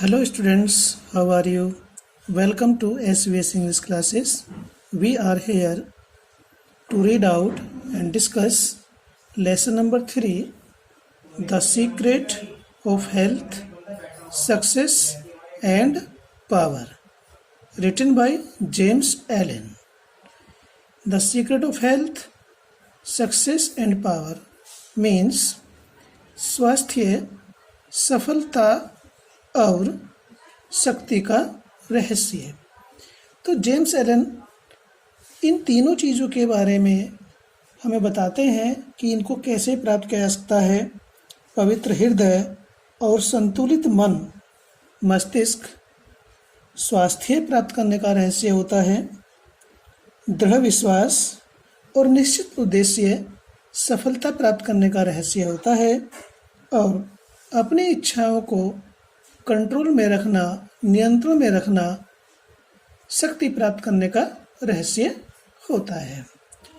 Hello students, how are you? Welcome to SVS English classes. We are here to read out and discuss lesson number 3, The Secret of Health, Success and Power, written by James Allen. The secret of health, success and power means स्वास्थ्य, सफलता और शक्ति का रहस्य। तो James Allen इन तीनों चीज़ों के बारे में हमें बताते हैं कि इनको कैसे प्राप्त किया जा सकता है। पवित्र हृदय और संतुलित मन मस्तिष्क स्वास्थ्य प्राप्त करने का रहस्य होता है। दृढ़ विश्वास और निश्चित उद्देश्य सफलता प्राप्त करने का रहस्य होता है और अपनी इच्छाओं को कंट्रोल में रखना, नियंत्रण में रखना शक्ति प्राप्त करने का रहस्य होता है।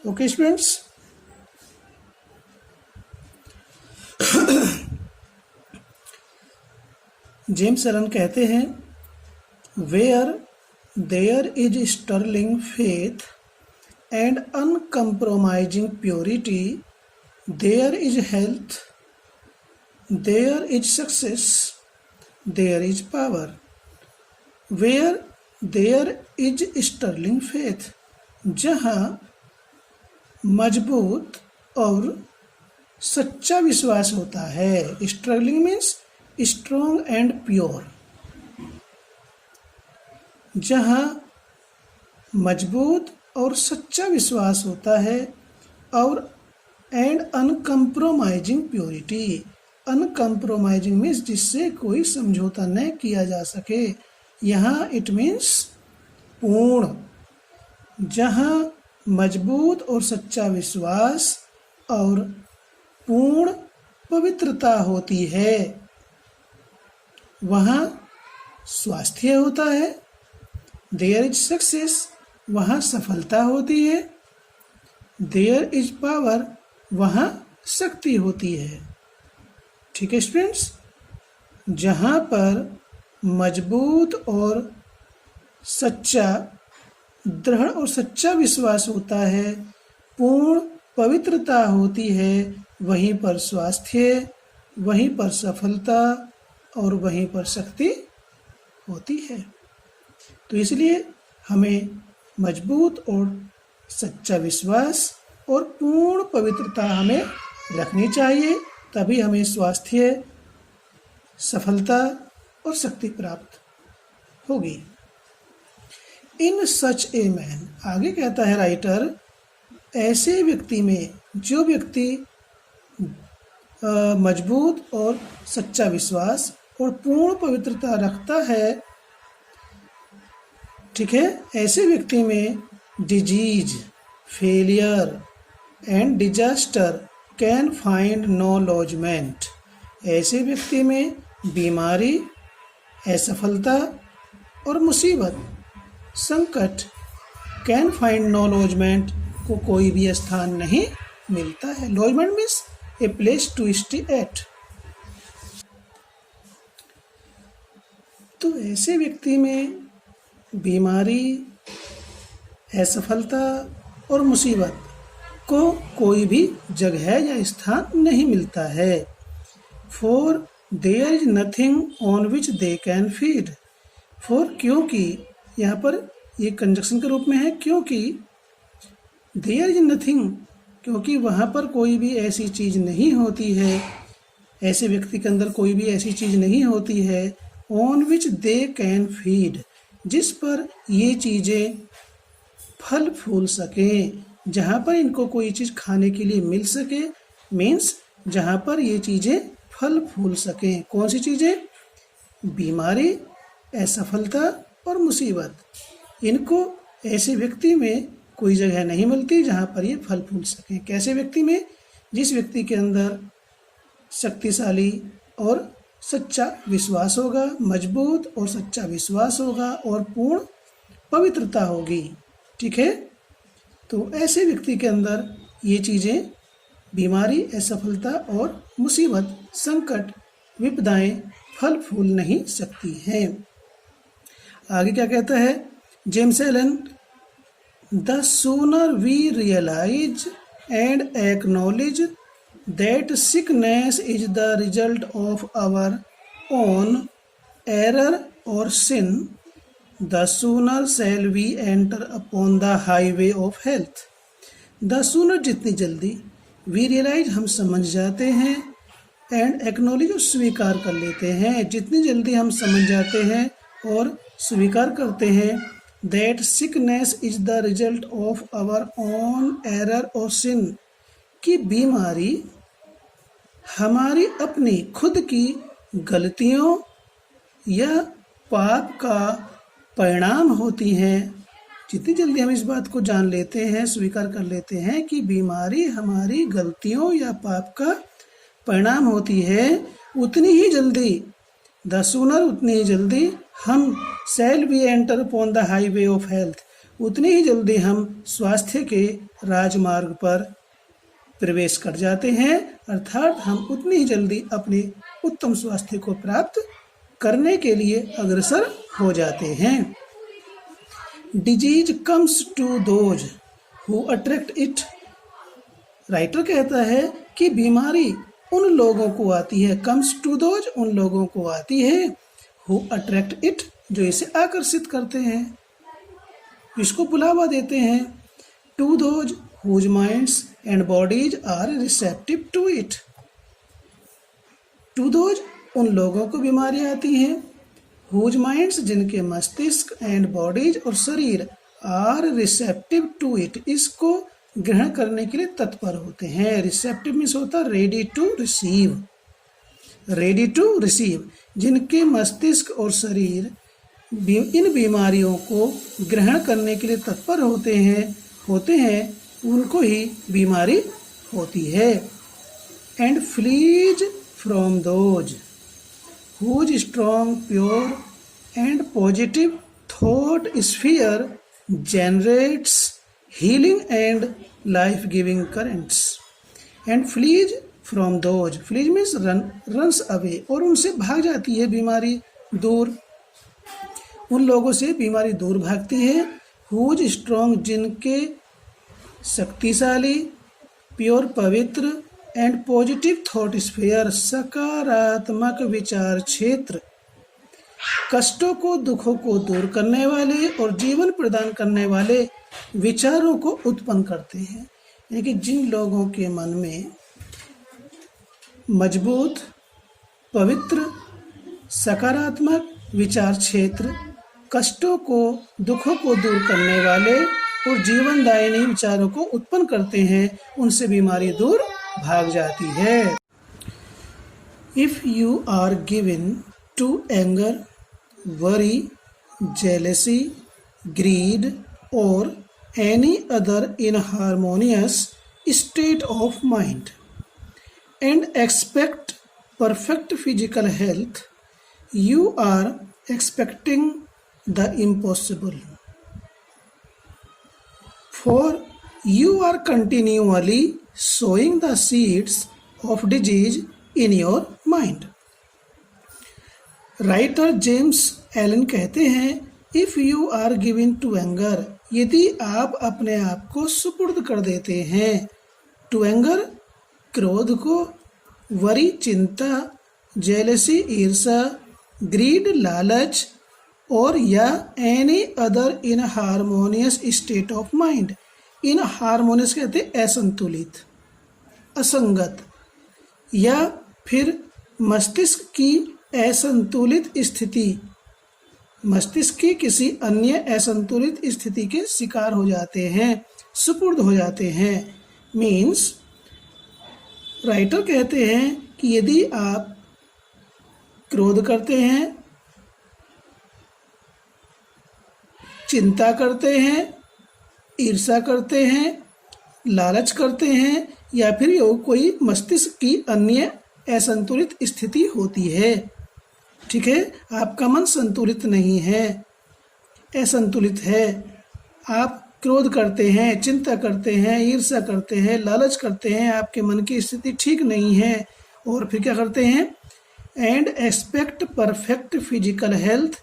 ओके स्टूडेंट्स, जेम्स एलन कहते हैं, where there is sterling faith and uncompromising purity, there is health, there is success, there is power. Where there is sterling faith, जहाँ मजबूत और सच्चा विश्वास होता है। Struggling means strong and pure. जहाँ मजबूत और सच्चा विश्वास होता है और and uncompromising purity. Uncompromising means जिससे कोई समझौता न किया जा सके। यहाँ इट मीन्स पूर्ण। जहाँ मजबूत और सच्चा विश्वास और पूर्ण पवित्रता होती है वहाँ स्वास्थ्य होता है। देयर इज सक्सेस, वहाँ सफलता होती है। देयर इज पावर, वहाँ शक्ति होती है। ठीक है स्टूडेंट्स, जहाँ पर मजबूत और सच्चा, दृढ़ और सच्चा विश्वास होता है, पूर्ण पवित्रता होती है, वहीं पर स्वास्थ्य, वहीं पर सफलता और वहीं पर शक्ति होती है। तो इसलिए हमें मजबूत और सच्चा विश्वास और पूर्ण पवित्रता हमें रखनी चाहिए, तभी हमें स्वास्थ्य, सफलता और शक्ति प्राप्त होगी। इन सच ए मैन, आगे कहता है राइटर, ऐसे व्यक्ति में, जो व्यक्ति मजबूत और सच्चा विश्वास और पूर्ण पवित्रता रखता है, ठीक है, ऐसे व्यक्ति में disease, failure and disaster can find no lodgement. ऐसे व्यक्ति में बीमारी, असफलता और मुसीबत, संकट, कैन फाइंड नो लॉजमेंट, को कोई भी स्थान नहीं मिलता है। Lodgement means a place to stay at. तो ऐसे व्यक्ति में बीमारी, असफलता और मुसीबत को कोई भी जगह या स्थान नहीं मिलता है। For their is nothing on which they can feed. For, क्योंकि, यहाँ पर ये कंजक्शन के रूप में है, क्योंकि देयर इज नथिंग, क्योंकि वहाँ पर कोई भी ऐसी चीज़ नहीं होती है, ऐसे व्यक्ति के अंदर कोई भी ऐसी चीज़ नहीं होती है, on which they can feed, जिस पर ये चीज़ें फल फूल सकें, जहाँ पर इनको कोई चीज़ खाने के लिए मिल सके, मीन्स जहाँ पर ये चीज़ें फल फूल सकें। कौन सी चीज़ें? बीमारी, असफलता और मुसीबत। इनको ऐसे व्यक्ति में कोई जगह नहीं मिलती जहाँ पर ये फल फूल सकें। कैसे व्यक्ति में? जिस व्यक्ति के अंदर शक्तिशाली और सच्चा विश्वास होगा, मजबूत और सच्चा विश्वास होगा और पूर्ण पवित्रता होगी। ठीक है, तो ऐसे व्यक्ति के अंदर ये चीज़ें, बीमारी, असफलता और मुसीबत, संकट, विपदाएं फल फूल नहीं सकती हैं। आगे क्या कहता है James Allen, the sooner we realize and acknowledge that sickness is the result of our own error और sin, the sooner shall we enter upon the highway of health. The sooner जितनी जल्दी, वी रियलाइज हम समझ जाते हैं, and acknowledge स्वीकार कर लेते हैं, जितनी जल्दी हम समझ जाते हैं और स्वीकार करते हैं, that sickness is the result of our own error और सिन, कि बीमारी हमारी अपनी खुद की गलतियों या पाप का परिणाम होती हैं। जितनी जल्दी हम इस बात को जान लेते हैं, स्वीकार कर लेते हैं कि बीमारी हमारी गलतियों या पाप का परिणाम होती है, उतनी ही जल्दी, द सूनर उतनी ही जल्दी, हम shall we enter upon the highway of health, उतनी ही जल्दी हम स्वास्थ्य के राजमार्ग पर प्रवेश कर जाते हैं, अर्थात हम उतनी ही जल्दी अपने उत्तम स्वास्थ्य को प्राप्त करने के लिए अग्रसर हो जाते हैं। Disease comes to those who attract it, writer कहता है कि बीमारी उन लोगों को आती है, कम्स टू दोज उन लोगों को आती है, हु अट्रैक्ट इट जो इसे आकर्षित करते हैं, इसको बुलावा देते हैं, to those whose minds and bodies are receptive to it, to those उन लोगों को बीमारी आती है, हुज माइंड्स जिनके मस्तिष्क एंड बॉडीज और शरीर आर रिसेप्टिव टू इट इसको ग्रहण करने के लिए तत्पर होते हैं। रिसेप्टिव मीन्स होता है ready to receive, ready to receive, जिनके मस्तिष्क और शरीर इन बीमारियों को ग्रहण करने के लिए तत्पर होते हैं उनको ही बीमारी होती है। And fleas from those whose strong, pure and positive thought sphere generates healing and life-giving currents, and flees from those, flees means runs away, और उनसे भाग जाती है बीमारी दूर, उन लोगों से बीमारी दूर भागती है। whose strong जिनके शक्तिशाली, प्योर पवित्र, एंड पॉजिटिव थॉट स्फीयर सकारात्मक विचार क्षेत्र कष्टों को दुखों को दूर करने वाले और जीवन प्रदान करने वाले विचारों को उत्पन्न करते हैं। यानी कि जिन लोगों के मन में मजबूत, पवित्र, सकारात्मक विचार क्षेत्र कष्टों को दुखों को दूर करने वाले और जीवनदायिनी विचारों को उत्पन्न करते हैं, उनसे बीमारी दूर भाग जाती है। If you are given to anger, worry, jealousy, greed or any other inharmonious state of mind and expect perfect physical health, you are expecting the impossible. For you are continually sowing the seeds of disease in your mind. Writer James Allen कहते हैं, if you are given to anger, यदि आप अपने आप को सुपुर्द कर देते हैं, टू एंगर क्रोध को, वरी चिंता, जेलसी ईर्षा, ग्रीड लालच, और या any other in harmonious state of mind, in harmonious कहते हैं असंतुलित, असंगत, या फिर मस्तिष्क की असंतुलित स्थिति, मस्तिष्क की किसी अन्य असंतुलित स्थिति के शिकार हो जाते हैं, सुपुर्द हो जाते हैं। मीन्स राइटर कहते हैं कि यदि आप क्रोध करते हैं, चिंता करते हैं, ईर्ष्या करते हैं, लालच करते हैं, या फिर कोई मस्तिष्क की अन्य असंतुलित स्थिति होती है, ठीक है, आपका मन संतुलित नहीं है, असंतुलित है, आप क्रोध करते हैं, चिंता करते हैं, ईर्ष्या करते हैं, लालच करते हैं, आपके मन की स्थिति ठीक नहीं है, और फिर क्या करते हैं, and expect perfect physical health,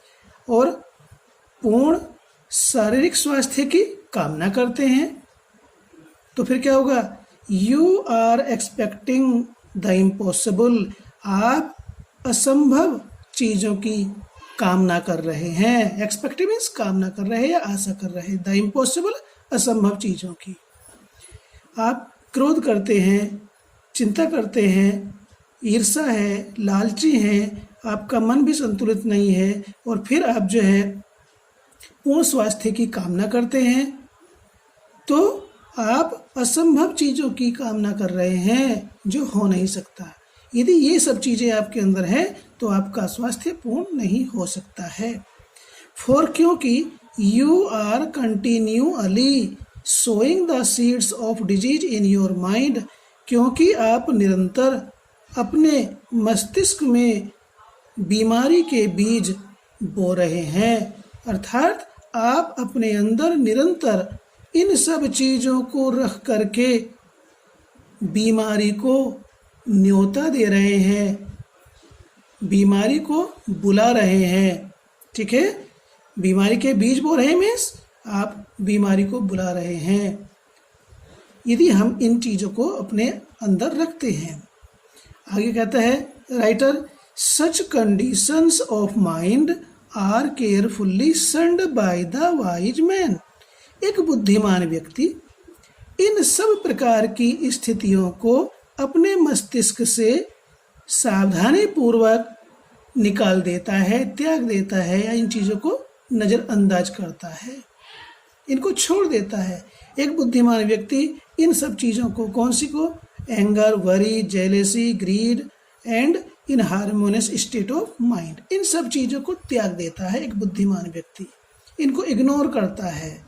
और पूर्ण शारीरिक स्वास्थ्य की कामना करते हैं। तो फिर क्या होगा? You are expecting the impossible, आप असंभव चीज़ों की कामना कर रहे हैं। एक्सपेक्टिंग मीन्स कामना कर रहे हैं या आशा कर रहे हैं। द इम्पॉसिबल, असंभव चीज़ों की। आप क्रोध करते हैं, चिंता करते हैं, ईर्ष्या है, लालची हैं, आपका मन भी संतुलित नहीं है, और फिर आप जो है पूर्ण स्वास्थ्य की कामना करते हैं। तो आप असंभव चीज़ों की कामना कर रहे हैं जो हो नहीं सकता। यदि ये सब चीज़ें आपके अंदर है तो आपका स्वास्थ्य पूर्ण नहीं हो सकता है। फॉर, क्योंकि you are continuously sowing the seeds of disease in your mind, क्योंकि आप निरंतर अपने मस्तिष्क में बीमारी के बीज बो रहे हैं। अर्थात आप अपने अंदर निरंतर इन सब चीज़ों को रख करके बीमारी को न्योता दे रहे हैं, बीमारी को बुला रहे हैं। ठीक है, बीमारी के बीज बो रहे हैं मीन्स आप बीमारी को बुला रहे हैं, यदि हम इन चीज़ों को अपने अंदर रखते हैं। आगे कहता है writer, such conditions of mind are carefully shunned by the wise man. एक बुद्धिमान व्यक्ति इन सब प्रकार की स्थितियों को अपने मस्तिष्क से सावधानी पूर्वक निकाल देता है, त्याग देता है, या इन चीज़ों को नज़रअंदाज करता है, इनको छोड़ देता है। एक बुद्धिमान व्यक्ति इन सब चीज़ों को, कौन सी को? Anger, worry, jealousy, greed and inharmonious state of mind, इन सब चीज़ों को त्याग देता है एक बुद्धिमान व्यक्ति, इनको इग्नोर करता है,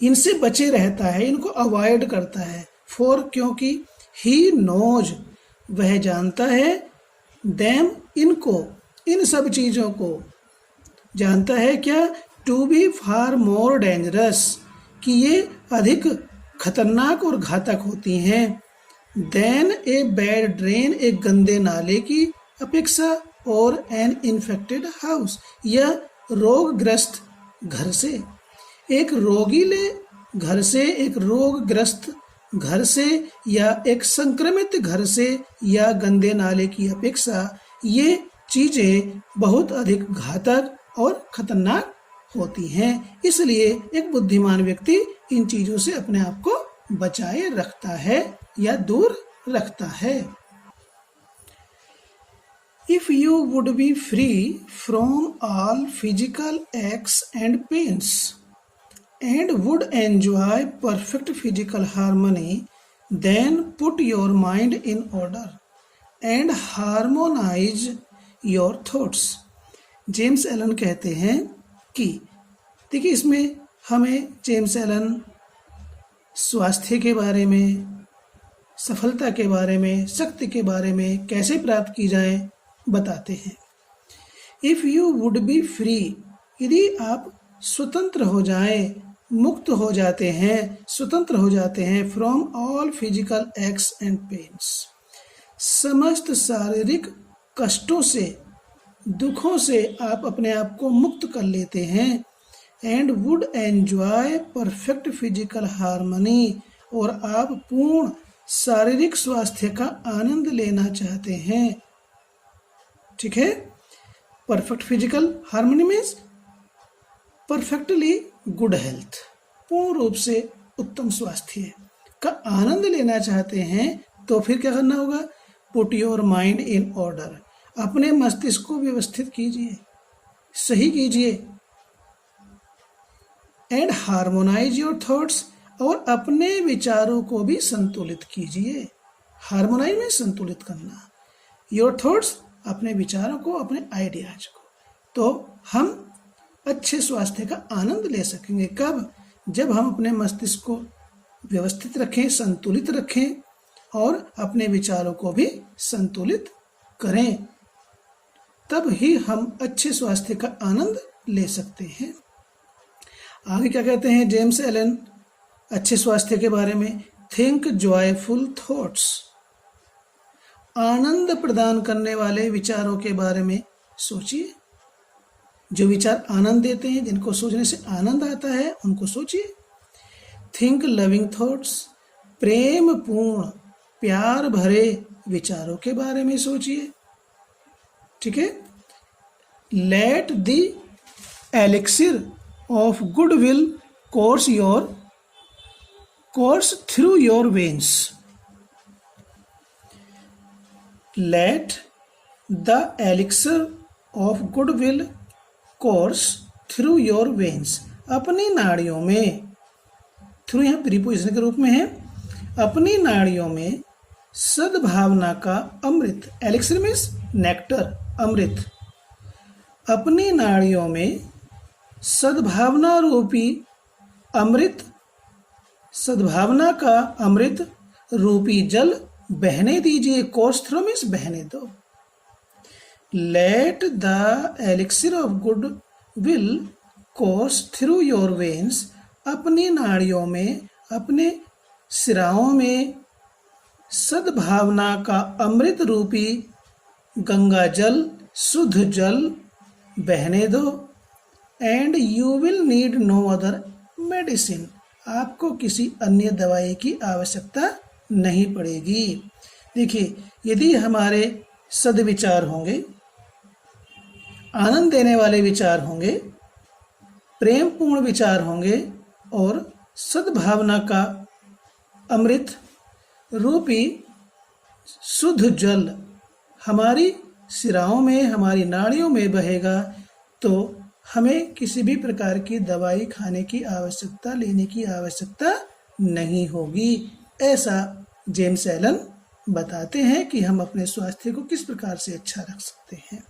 इनसे बचे रहता है, इनको अवॉइड करता है। फॉर, क्योंकि ही नोज, वह जानता है, देम, इनको, इन सब चीज़ों को जानता है क्या? To be far more dangerous, कि ये अधिक खतरनाक और घातक होती हैं। देन ए बैड ड्रेन, एक गंदे नाले की अपेक्षा, और एन इन्फेक्टेड हाउस, या रोगग्रस्त घर से। एक रोगीले घर से, एक रोगग्रस्त घर से, या एक संक्रमित घर से, या गंदे नाले की अपेक्षा ये चीज़ें बहुत अधिक घातक और खतरनाक होती हैं। इसलिए एक बुद्धिमान व्यक्ति इन चीज़ों से अपने आप को बचाए रखता है या दूर रखता है। If you would be free from all physical aches and pains and would enjoy perfect physical harmony, then put your mind in order and harmonize your thoughts. James Allen कहते हैं कि, देखिए इसमें हमें जेम्स एलन स्वास्थ्य के बारे में, सफलता के बारे में, शक्ति के बारे में कैसे प्राप्त की जाए बताते हैं। If you would be free, यदि आप स्वतंत्र हो जाएं, मुक्त हो जाते हैं, स्वतंत्र हो जाते हैं, from all physical x and pains, समस्त शारीरिक कष्टों से, दुखों से आप अपने आप को मुक्त कर लेते हैं। And would enjoy perfect physical harmony, और आप पूर्ण शारीरिक स्वास्थ्य का आनंद लेना चाहते हैं। ठीक है, perfect physical harmony means perfectly good health, पूर्ण रूप से उत्तम स्वास्थ्य का आनंद लेना चाहते हैं। तो फिर क्या करना होगा? Put your mind in order, अपने मस्तिष्क को व्यवस्थित कीजिए, सही कीजिए। एंड हार्मोनाइज योर थॉट्स, और अपने विचारों को भी संतुलित कीजिए। हार्मोनाइज में संतुलित करना, योर थॉट्स, अपने विचारों को, अपने आइडियाज को। तो हम अच्छे स्वास्थ्य का आनंद ले सकेंगे। कब? जब हम अपने मस्तिष्क को व्यवस्थित रखें, संतुलित रखें, और अपने विचारों को भी संतुलित करें, तब ही हम अच्छे स्वास्थ्य का आनंद ले सकते हैं। आगे क्या कहते हैं जेम्स एलन अच्छे स्वास्थ्य के बारे में? थिंक जॉयफुल थॉट्स, आनंद प्रदान करने वाले विचारों के बारे में सोचिए। जो विचार आनंद देते हैं, जिनको सोचने से आनंद आता है, उनको सोचिए। थिंक लविंग थॉट्स, प्रेम पूर्ण प्यार भरे विचारों के बारे में सोचिए। ठीक है। Let the elixir of goodwill course through your veins. Let the elixir of goodwill course through your veins. अपनी नाड़ियों में, थ्रू यहाँ प्रीपोजिशन के रूप में है, अपनी नाड़ियों में सद्भावना का अमृत, एलिक्सिर मीन्स नेक्टर, अमृत, अपनी नाड़ियों में सद्भावना रूपी अमृत, सद्भावना का अमृत रूपी जल बहने दीजिए। कोर्स थ्रू मीन्स बहने दो। Let the elixir of good will course through your veins, अपनी नाड़ियों में, अपने सिराओं में सद्भावना का अमृत रूपी गंगा जल, शुद्ध जल बहने दो। And you will need no other medicine, आपको किसी अन्य दवाई की आवश्यकता नहीं पड़ेगी। देखिए, यदि हमारे सद्विचार होंगे, आनंद देने वाले विचार होंगे, प्रेमपूर्ण विचार होंगे और सद्भावना का अमृत रूपी शुद्ध जल हमारी सिराओं में, हमारी नाड़ियों में बहेगा, तो हमें किसी भी प्रकार की दवाई खाने की आवश्यकता, लेने की आवश्यकता नहीं होगी। ऐसा जेम्स एलन बताते हैं कि हम अपने स्वास्थ्य को किस प्रकार से अच्छा रख सकते हैं।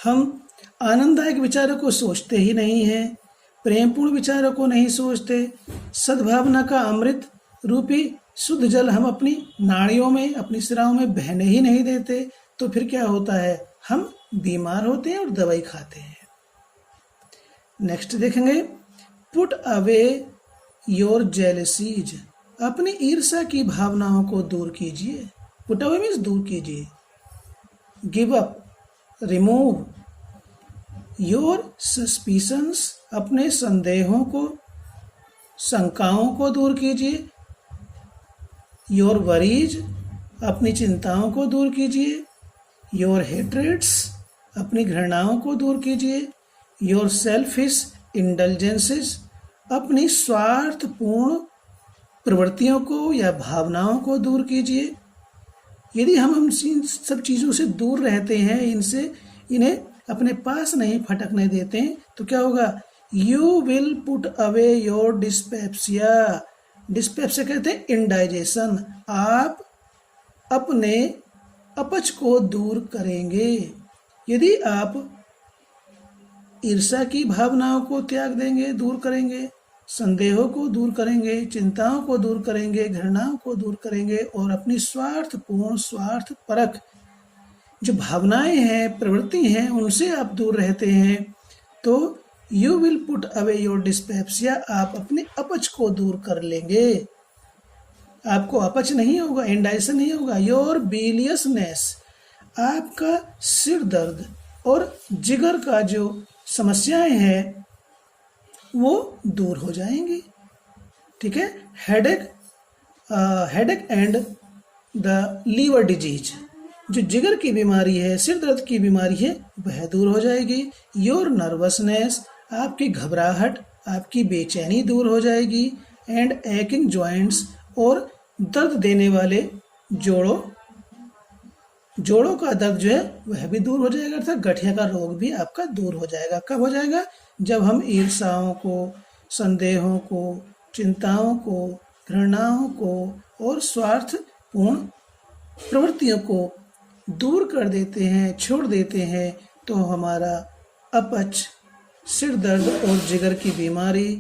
हम आनंददायक विचारों को सोचते ही नहीं हैं, प्रेमपूर्ण विचारों को नहीं सोचते, सद्भावना का अमृत रूपी शुद्ध जल हम अपनी नाड़ियों में, अपनी सिराओं में बहने ही नहीं देते, तो फिर क्या होता है, हम बीमार होते हैं और दवाई खाते हैं। नेक्स्ट देखेंगे, पुट अवे योर जेलसीज, अपनी ईर्ष्या की भावनाओं को दूर कीजिए। पुट अवे मीन्स दूर कीजिए। Give up, remove your suspicions, अपने संदेहों को, शंकाओं को दूर कीजिए। योर वरीज, अपनी चिंताओं को दूर कीजिए। योर हेट्रेड्स, अपनी घृणाओं को दूर कीजिए। योर सेल्फिश इंडल्जेंसेस, अपनी स्वार्थपूर्ण प्रवृत्तियों को या भावनाओं को दूर कीजिए। यदि हम इन सब चीज़ों से दूर रहते हैं, इन्हें अपने पास नहीं फटकने देते हैं, तो क्या होगा, you will put away your dyspepsia. Dyspepsia कहते हैं इंडाइजेशन। आप अपने अपच को दूर करेंगे। यदि आप ईर्ष्या की भावनाओं को त्याग देंगे, दूर करेंगे, संदेहों को दूर करेंगे, चिंताओं को दूर करेंगे, घृणाओं को दूर करेंगे और अपनी स्वार्थपूर्ण, स्वार्थपरक जो भावनाएं हैं, प्रवृत्ति हैं, उनसे आप दूर रहते हैं, तो you will put away your dyspepsia, आप अपने अपच को दूर कर लेंगे। आपको अपच नहीं होगा, इंडाइजेशन नहीं होगा। योर बिलियसनेस, आपका सिर दर्द और जिगर का जो समस्याएं हैं वो दूर हो जाएंगी। ठीक है। Headache and the liver disease, जो जिगर की बीमारी है, सिर दर्द की बीमारी है, वह दूर हो जाएगी। योर नर्वसनेस, आपकी घबराहट, आपकी बेचैनी दूर हो जाएगी। एंड एकिंग जॉइंट्स, और दर्द देने वाले जोड़ों का दर्द जो है वह भी दूर हो जाएगा, अर्थात गठिया का रोग भी आपका दूर हो जाएगा। कब हो जाएगा, जब हम ईर्ष्याओं को, संदेहों को, चिंताओं को, घृणाओं को और स्वार्थपूर्ण प्रवृत्तियों को दूर कर देते हैं, छोड़ देते हैं, तो हमारा अपच, सिर दर्द और जिगर की बीमारी,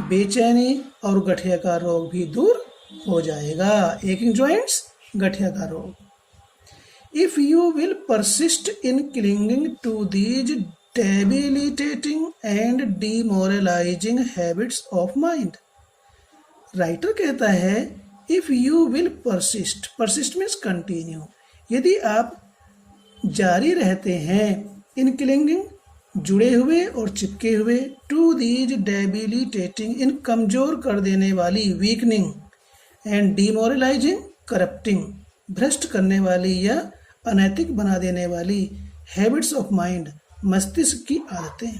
बेचैनी और गठिया का रोग भी दूर हो जाएगा। एकिंग जॉइंट्स, गठिया का रोग। If you will persist in clinging to these debilitating and demoralizing habits of mind, writer कहता है if you will persist means continue, यदि आप जारी रहते हैं, इन क्लिंगिंग जुड़े हुए और चिपके हुए, टू दीज डेबिलिटेटिंग इन कमजोर कर देने वाली, वीकनिंग एंड डिमोरलाइजिंग करप्टिंग भ्रष्ट करने वाली या अनैतिक बना देने वाली, हैबिट्स ऑफ माइंड मस्तिष्क की आदतें।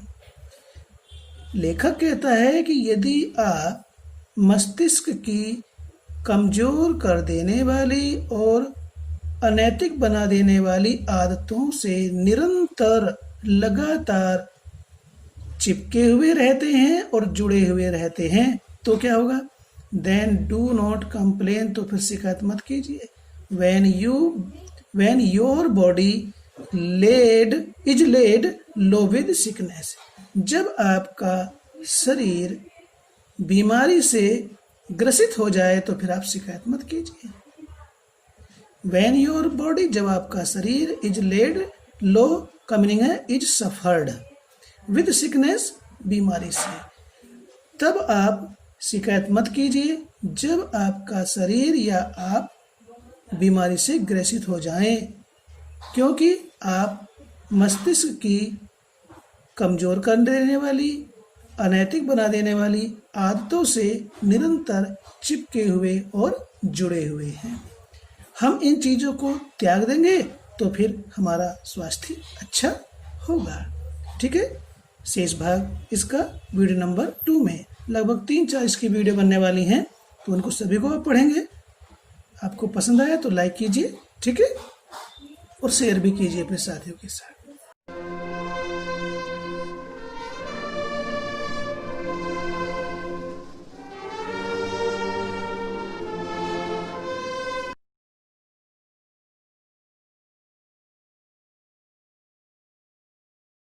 लेखक कहता है कि यदि आप मस्तिष्क की कमजोर कर देने वाली और अनैतिक बना देने वाली आदतों से निरंतर लगातार चिपके हुए रहते हैं और जुड़े हुए रहते हैं तो क्या होगा? देन डू नॉट कंप्लेन, तो फिर शिकायत मत कीजिए। when your body is laid low with sickness, जब आपका शरीर बीमारी से ग्रसित हो जाए तो फिर आप शिकायत मत कीजिए। when your body, जब आपका शरीर is laid low का मीनिंग है इज सफर्ड विद सिकनेस, बीमारी से, तब आप शिकायत मत कीजिए जब आपका शरीर या आप बीमारी से ग्रसित हो जाएं, क्योंकि आप मस्तिष्क की कमजोर कर देने वाली, अनैतिक बना देने वाली आदतों से निरंतर चिपके हुए और जुड़े हुए हैं। हम इन चीज़ों को त्याग देंगे तो फिर हमारा स्वास्थ्य अच्छा होगा। ठीक है, शेष भाग इसका वीडियो नंबर 2 में लगभग 3-4 इसकी वीडियो बनने वाली हैं, तो उनको सभी को आप पढ़ेंगे। आपको पसंद आया तो लाइक कीजिए, ठीक है, और शेयर भी कीजिए अपने साथियों के साथ।